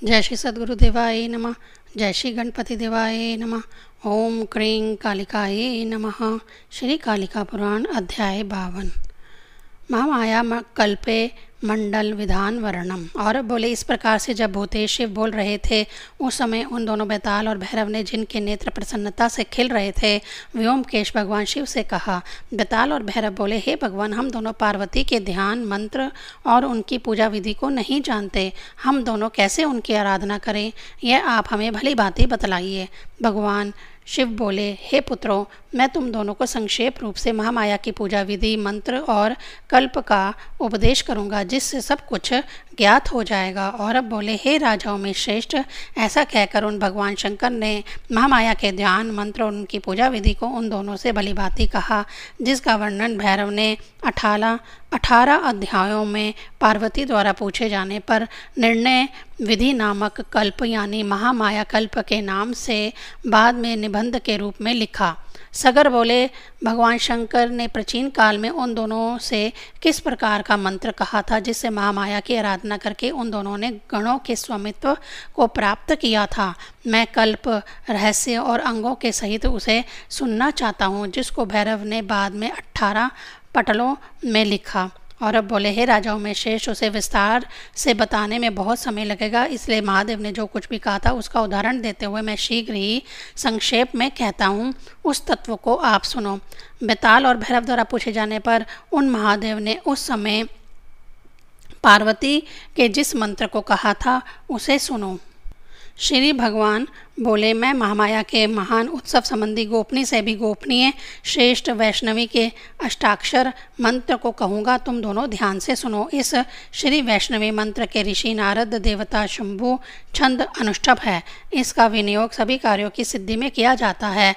जय श्री सद्गुरु देवाय नमः। जय श्री गणपति देवाय नमः। ओम क्रीं कालिकाय नमः। श्री कालिका पुराण अध्याय 52। महामाया कल्पे मंडल विधान वर्णम। और बोले, इस प्रकार से जब भूतेश शिव बोल रहे थे उस समय उन दोनों बेताल और भैरव ने, जिनके नेत्र प्रसन्नता से खिल रहे थे, व्योमकेश भगवान शिव से कहा। बेताल और भैरव बोले, हे भगवान, हम दोनों पार्वती के ध्यान मंत्र और उनकी पूजा विधि को नहीं जानते। हम दोनों कैसे उनकी आराधना करें, यह आप हमें भली भांति बतलाइए। भगवान शिव बोले, हे पुत्रों, मैं तुम दोनों को संक्षेप रूप से महामाया की पूजा विधि, मंत्र और कल्प का उपदेश करूंगा, जिससे सब कुछ ज्ञात हो जाएगा। और अब बोले, हे राजाओं में श्रेष्ठ, ऐसा कहकर उन भगवान शंकर ने महामाया के ध्यान मंत्र और उनकी पूजा विधि को उन दोनों से भली भांति कहा, जिसका वर्णन भैरव ने 18 अध्यायों में पार्वती द्वारा पूछे जाने पर निर्णय विधि नामक कल्प यानी महामाया कल्प के नाम से बाद में निबंध के रूप में लिखा। सगर बोले, भगवान शंकर ने प्राचीन काल में उन दोनों से किस प्रकार का मंत्र कहा था, जिससे महामाया की आराधना करके उन दोनों ने गणों के स्वामित्व को प्राप्त किया था। मैं कल्प रहस्य और अंगों के सहित उसे सुनना चाहता हूँ, जिसको भैरव ने बाद में 18 पटलों में लिखा। और अब बोले, हे राजाओं में शेष, उसे विस्तार से बताने में बहुत समय लगेगा, इसलिए महादेव ने जो कुछ भी कहा था उसका उदाहरण देते हुए मैं शीघ्र ही संक्षेप में कहता हूँ, उस तत्व को आप सुनो। बेताल और भैरव द्वारा पूछे जाने पर उन महादेव ने उस समय पार्वती के जिस मंत्र को कहा था उसे सुनो। श्री भगवान बोले, मैं महामाया के महान उत्सव संबंधी गोपनीय से भी गोपनीय श्रेष्ठ वैष्णवी के अष्टाक्षर मंत्र को कहूँगा, तुम दोनों ध्यान से सुनो। इस श्री वैष्णवी मंत्र के ऋषि नारद देवता शंभु छंद अनुष्ठभ है। इसका विनियोग सभी कार्यों की सिद्धि में किया जाता है।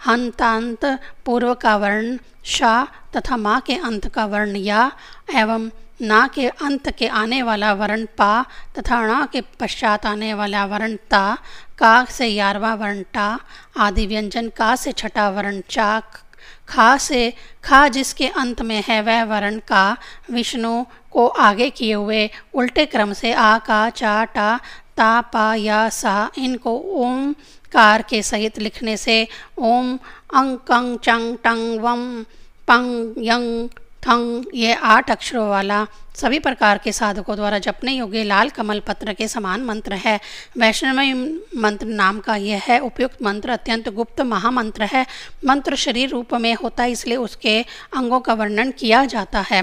हंतांत पूर्व का वर्ण शा तथा माँ के अंत का वर्ण या एवं ना के अंत के आने वाला वर्ण पा तथा णा के पश्चात आने वाला वर्ण ता, का से 11वां वर्ण टा, आदि व्यंजन का से 6ठा वर्ण चा, खा से खा जिसके अंत में है वह वर्ण का, विष्णु को आगे किए हुए उल्टे क्रम से आ का चा टा ता पा या सा, इनको ओमकार के सहित लिखने से ओम अंग कंग चंग टंग वम पंग यंग थंग, ये 8 अक्षरों वाला सभी प्रकार के साधकों द्वारा जपने योग्य लाल कमल पत्र के समान मंत्र है। वैष्णवी मंत्र नाम का यह है उपयुक्त मंत्र अत्यंत गुप्त महामंत्र है। मंत्र शरीर रूप में होता है, इसलिए उसके अंगों का वर्णन किया जाता है।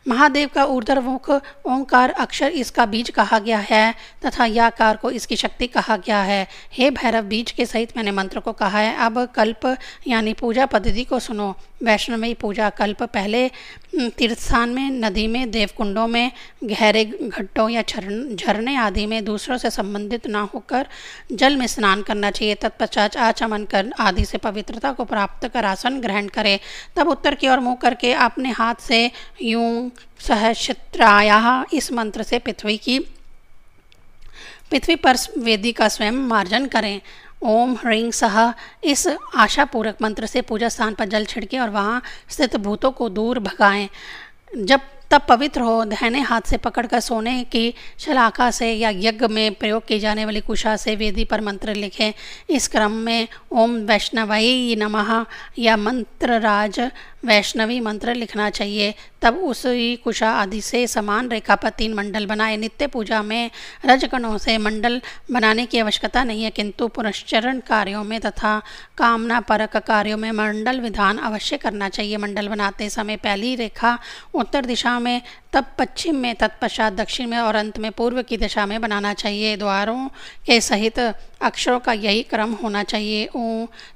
महादेव का ऊर्ध्वमुख ओंकार अक्षर इसका बीज कहा गया है तथा याकार को इसकी शक्ति कहा गया है। हे भैरव, बीज के सहित मैंने मंत्र को कहा है। अब कल्प यानी पूजा पद्धति को सुनो। वैष्णवी पूजा कल्प पहले तीर्थस्थान में, नदी में, देवकुंडों में, गहरे घट्टों या झरने आदि में दूसरों से संबंधित ना होकर जल में स्नान करना चाहिए। तत्पश्चात आचमन कर आदि से पवित्रता को प्राप्त कर आसन ग्रहण करें। तब उत्तर की ओर मुँह करके अपने हाथ से यूं सहस्त्राया इस मंत्र से पृथ्वी पर वेदी का स्वयं मार्जन करें। ओम ह्रीं सह इस आशापूर्वक मंत्र से पूजा स्थान पर जल छिड़के और वहाँ स्थित भूतों को दूर भगाएं। जब तब पवित्र हो, दाहिने हाथ से पकड़कर सोने की शलाका से या यज्ञ में प्रयोग की जाने वाली कुशा से वेदी पर मंत्र लिखें। इस क्रम में ओम वैष्णवाय नमः या मंत्रराज वैष्णवी मंत्र लिखना चाहिए। तब उसी कुशा आदि से समान रेखा पर 3 मंडल बनाए। नित्य पूजा में रजगणों से मंडल बनाने की आवश्यकता नहीं है, किंतु पुनश्चरण कार्यों में तथा कामना परक कार्यों में मंडल विधान अवश्य करना चाहिए। मंडल बनाते समय पहली रेखा उत्तर दिशा में, तब पश्चिम में, तत्पश्चात दक्षिण में और अंत में पूर्व की दिशा में बनाना चाहिए। द्वारों के सहित अक्षरों का यही क्रम होना चाहिए।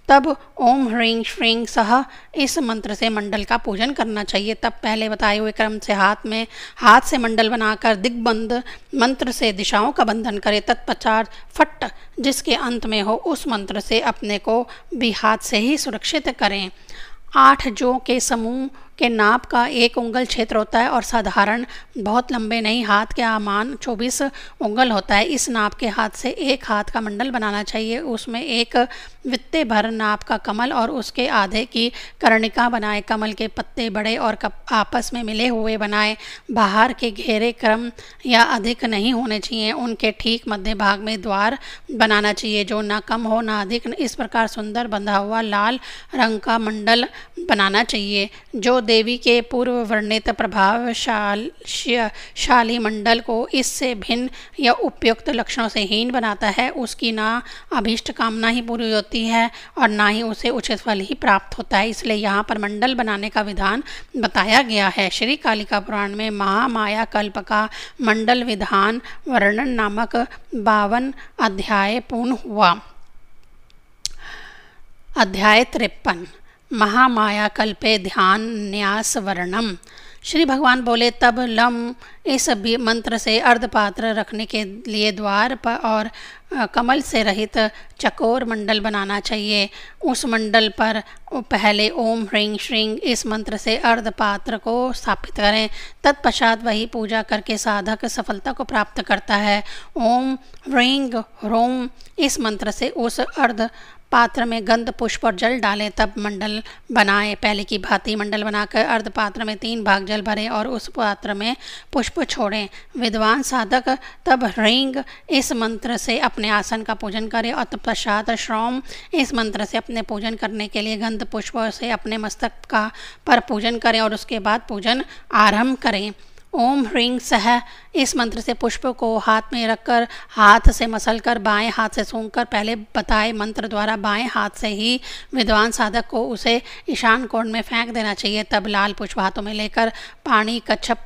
तब ओम ह्रीं श्रीं सह इस मंत्र से मंडल का पूजन करना चाहिए। तब पहले बताए हुए क्रम से हाथ से मंडल बनाकर दिग्बंध मंत्र से दिशाओं का बंधन करें। तत्पश्चात फट जिसके अंत में हो उस मंत्र से अपने को भी हाथ से ही सुरक्षित करें। 8 जो के समूह के नाप का 1 उंगल क्षेत्र होता है और साधारण बहुत लंबे नहीं, हाथ के आमान 24 उंगल होता है। इस नाप के हाथ से एक हाथ का मंडल बनाना चाहिए। उसमें एक वित्ते भर नाप का कमल और उसके आधे की कर्णिका बनाए। कमल के पत्ते बड़े और आपस में मिले हुए बनाए। बाहर के घेरे क्रम या अधिक नहीं होने चाहिए। उनके ठीक मध्य भाग में द्वार बनाना चाहिए जो ना कम हो ना अधिक। इस प्रकार सुंदर बंधा हुआ लाल रंग का मंडल बनाना चाहिए जो देवी के पूर्व वर्णित प्रभावशाली मंडल को इससे भिन्न या उपयुक्त लक्षणों से हीन बनाता है। उसकी ना अभीष्ट कामना ही पूरी होती है और ना ही उसे उचित फल ही प्राप्त होता है। इसलिए यहाँ पर मंडल बनाने का विधान बताया गया है। श्री कालिका पुराण में महामाया कल्प का मंडल विधान वर्णन नामक 52 अध्याय पूर्ण हुआ। अध्याय 53 महामाया कल्पे ध्यान न्यास वर्णम। श्री भगवान बोले, तब लम इस मंत्र से अर्धपात्र रखने के लिए द्वार पर और कमल से रहित चकोर मंडल बनाना चाहिए। उस मंडल पर पहले ओम ह्रीं श्रीं इस मंत्र से अर्धपात्र को स्थापित करें। तत्पश्चात वही पूजा करके साधक सफलता को प्राप्त करता है। ओम ह्रीं ह्रों इस मंत्र से उस अर्ध पात्र में गंध पुष्प और जल डालें, तब मंडल बनाएं। पहले की भांति मंडल बनाकर अर्ध पात्र में 3 भाग जल भरें और उस पात्र में पुष्प छोड़ें। विद्वान साधक तब ह्रीं इस मंत्र से अपने आसन का पूजन करें और तत्पश्चात श्रौम इस मंत्र से अपने पूजन करने के लिए गंध पुष्प से अपने मस्तक का पर पूजन करें और उसके बाद पूजन आरंभ करें। ओम ह्रीं सह इस मंत्र से पुष्प को हाथ में रखकर हाथ से मसलकर बाएं हाथ से सूंघकर पहले बताए मंत्र द्वारा बाएं हाथ से ही विद्वान साधक को उसे ईशान कोण में फेंक देना चाहिए। तब लाल पुष्प हाथों में लेकर पाणी कच्छप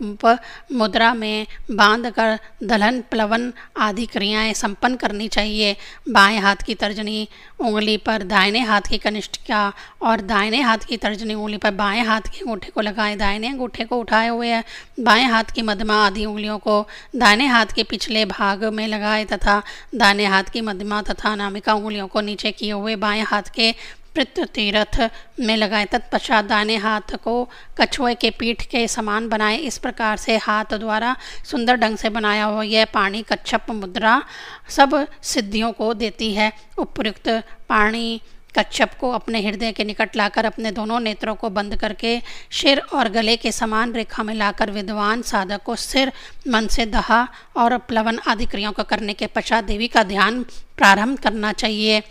मुद्रा में बांधकर दलहन प्लवन आदि क्रियाएं संपन्न करनी चाहिए। बाएं हाथ की तर्जनी उंगली पर दाहिने हाथ की कनिष्ठिका और दाहिने हाथ की तर्जनी उंगली पर बाएं हाथ के अंगूठे को लगाएं। दाहिने अंगूठे को उठाए हुए बाएं हाथ की मध्यमा आदि उंगलियों को दाहिने हाथ के पिछले भाग में लगाए तथा दाहिने हाथ की मध्यमा तथा अनामिका उंगलियों को नीचे किए हुए बाएं हाथ के पितृतीर्थ में लगाएं। तत्पश्चात दाहिने हाथ को कछुए के पीठ के समान बनाएं। इस प्रकार से हाथ द्वारा सुंदर ढंग से बनाया हुआ यह पाणी कच्छप मुद्रा सब सिद्धियों को देती है। उपयुक्त पाणी कच्छप को अपने हृदय के निकट लाकर अपने दोनों नेत्रों को बंद करके सिर और गले के समान रेखा में लाकर विद्वान साधक को सिर मन से दहा और प्लवन आदि क्रियाओं को करने के पश्चात देवी का ध्यान प्रारंभ करना चाहिए।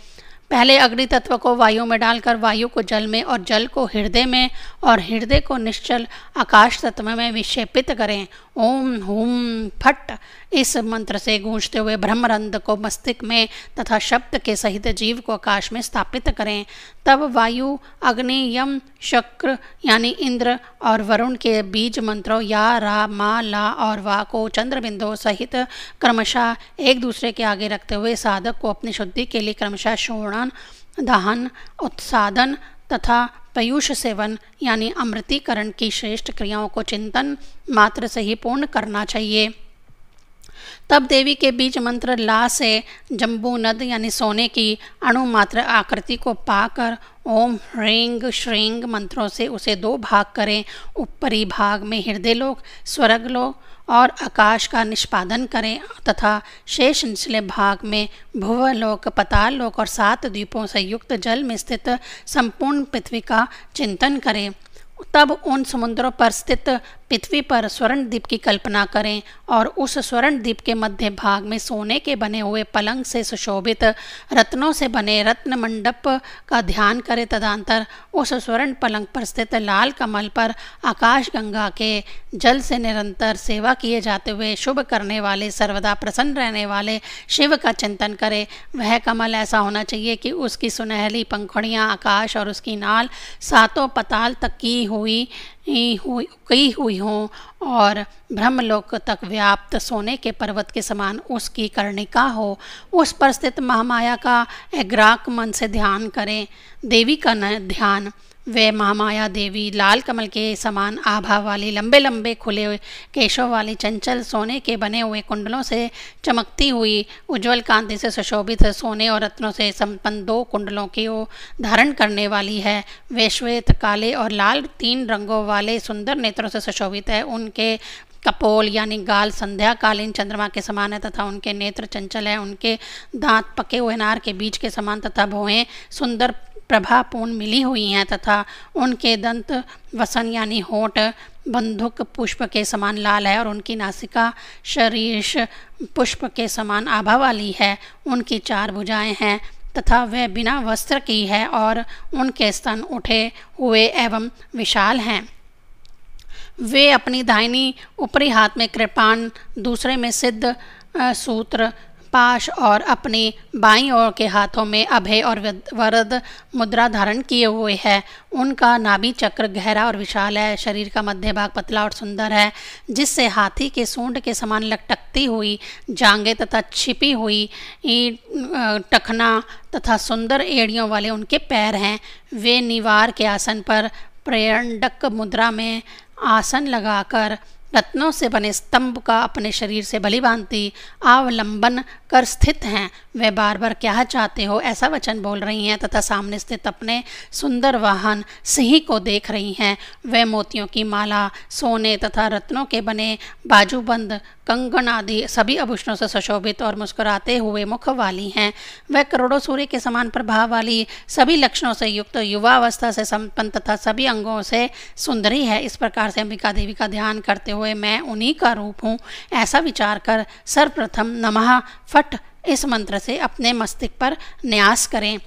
पहले अग्नि तत्व को वायु में डालकर वायु को जल में और जल को हृदय में और हृदय को निश्चल आकाश तत्व में विक्षेपित करें। ओम हुम फट इस मंत्र से गूंजते हुए ब्रह्मरंध्र को मस्तिष्क में तथा शब्द के सहित जीव को आकाश में स्थापित करें। तब वायु अग्नि यम शक्र यानी इंद्र और वरुण के बीज मंत्रों या रा मा ला और वा को चंद्र बिंदुओं सहित क्रमशः एक दूसरे के आगे रखते हुए साधक को अपनी शुद्धि के लिए क्रमशः शोणन दहन उत्सादन तथा पयूष सेवन यानी अमृतीकरण की श्रेष्ठ क्रियाओं को चिंतन मात्र से ही पूर्ण करना चाहिए। तब देवी के बीज मंत्र ला से जम्बू नद यानी सोने की अणुमात्र आकृति को पाकर ओम ह्रीं श्रीं मंत्रों से उसे 2 भाग करें। ऊपरी भाग में हृदय लोक स्वर्ग लोक और आकाश का निष्पादन करें तथा शेष निचले भाग में भुवलोक पाताल लोक और 7 द्वीपों से युक्त जल में स्थित संपूर्ण पृथ्वी का चिंतन करें। तब उन समुद्रों पर स्थित पृथ्वी पर स्वर्ण द्वीप की कल्पना करें और उस स्वर्ण द्वीप के मध्य भाग में सोने के बने हुए पलंग से सुशोभित रत्नों से बने रत्न मंडप का ध्यान करें। तदंतर उस स्वर्ण पलंग पर स्थित लाल कमल पर आकाश गंगा के जल से निरंतर सेवा किए जाते हुए शुभ करने वाले सर्वदा प्रसन्न रहने वाले शिव का चिंतन करें। वह कमल ऐसा होना चाहिए कि उसकी सुनहली पंखुड़ियाँ आकाश और उसकी नाल 7 पाताल तक की हुई हों और ब्रह्मलोक तक व्याप्त सोने के पर्वत के समान उसकी कर्णिका हो। उस पर स्थित महामाया का एग्राक मन से ध्यान करें। देवी का ध्यान वे महामाया देवी लाल कमल के समान आभा वाली, लंबे लंबे खुले हुए केशों वाली, चंचल सोने के बने हुए कुंडलों से चमकती हुई, उज्जवल कांति से सुशोभित, सोने और रत्नों से संपन्न 2 कुंडलों की वो धारण करने वाली है। वे श्वेत, काले और लाल 3 रंगों वाले सुंदर नेत्रों से सुशोभित है। उनके कपोल यानी गाल संध्याकालीन चंद्रमा के समान है तथा उनके नेत्र चंचल है। उनके दांत पके हुए अनार के बीज के समान तथा भौहें सुंदर प्रभापूर्ण मिली हुई हैं तथा उनके दंत वसन यानी होंठ बंधुक पुष्प के समान लाल है और उनकी नासिका शीर्ष पुष्प के समान आभा वाली है। उनकी 4 भुजाएं हैं तथा वह बिना वस्त्र की है और उनके स्तन उठे हुए एवं विशाल हैं। वे अपनी दाहिनी ऊपरी हाथ में कृपाण, दूसरे में सिद्ध सूत्र पाश और अपनी बाईं ओर के हाथों में अभय और वरद मुद्रा धारण किए हुए है। उनका नाभि चक्र गहरा और विशाल है। शरीर का मध्य भाग पतला और सुंदर है, जिससे हाथी के सूंड के समान लटकती हुई जांघें तथा छिपी हुई टखना तथा सुंदर एड़ियों वाले उनके पैर हैं। वे निवार के आसन पर प्रेरंडक मुद्रा में आसन लगाकर रत्नों से बने स्तंभ का अपने शरीर से भली भांति अवलंबन कर स्थित हैं। वे बार बार क्या चाहते हो ऐसा वचन बोल रही हैं तथा सामने स्थित अपने सुंदर वाहन सिंह को देख रही हैं। वे मोतियों की माला, सोने तथा रत्नों के बने बाजूबंद, कंगन आदि सभी आभूषणों से सुशोभित और मुस्कुराते हुए मुख वाली हैं। वह करोड़ों सूर्य के समान प्रभाव वाली, सभी लक्षणों से युक्त, युवावस्था से संपन्न तथा सभी अंगों से सुंदरी है। इस प्रकार से अंबिका देवी का ध्यान करते हुए मैं उन्हीं का रूप हूँ ऐसा विचार कर सर्वप्रथम नमः फट इस मंत्र से अपने मस्तिष्क पर न्यास करें।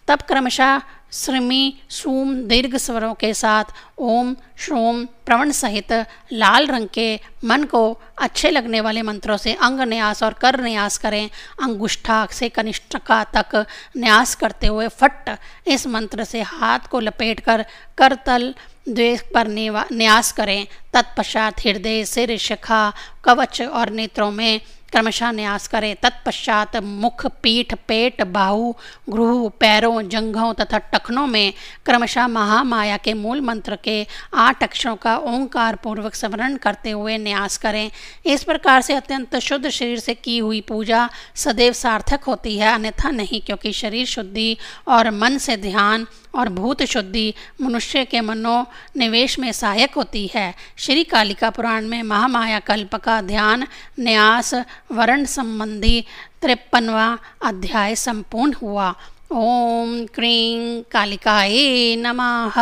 तब क्रमशः श्रीमी सूम दीर्घ स्वरों के साथ ओम श्रोम प्रवण सहित लाल रंग के मन को अच्छे लगने वाले मंत्रों से अंग न्यास और कर न्यास करें। अंगुष्ठा से कनिष्ठिका तक न्यास करते हुए फट इस मंत्र से हाथ को लपेट कर करतल द्वेष पर न्यास करें। तत्पश्चात हृदय, सिर, शिखा, कवच और नेत्रों में क्रमशः न्यास करें। तत्पश्चात मुख, पीठ, पेट, बाहु, ग्रुह, पैरों, जंघों तथा टखनों में क्रमशः महामाया के मूल मंत्र के 8 अक्षरों का ओंकार पूर्वक स्मरण करते हुए न्यास करें। इस प्रकार से अत्यंत शुद्ध शरीर से की हुई पूजा सदैव सार्थक होती है, अन्यथा नहीं, क्योंकि शरीर शुद्धि और मन से ध्यान और भूत शुद्धि मनुष्य के मनोनिवेश में सहायक होती है। श्री कालिका पुराण में महामाया कल्प का ध्यान न्यास वर्ण संबंधी 53वां अध्याय संपूर्ण हुआ। ओम क्रीं कालिकाये नमः।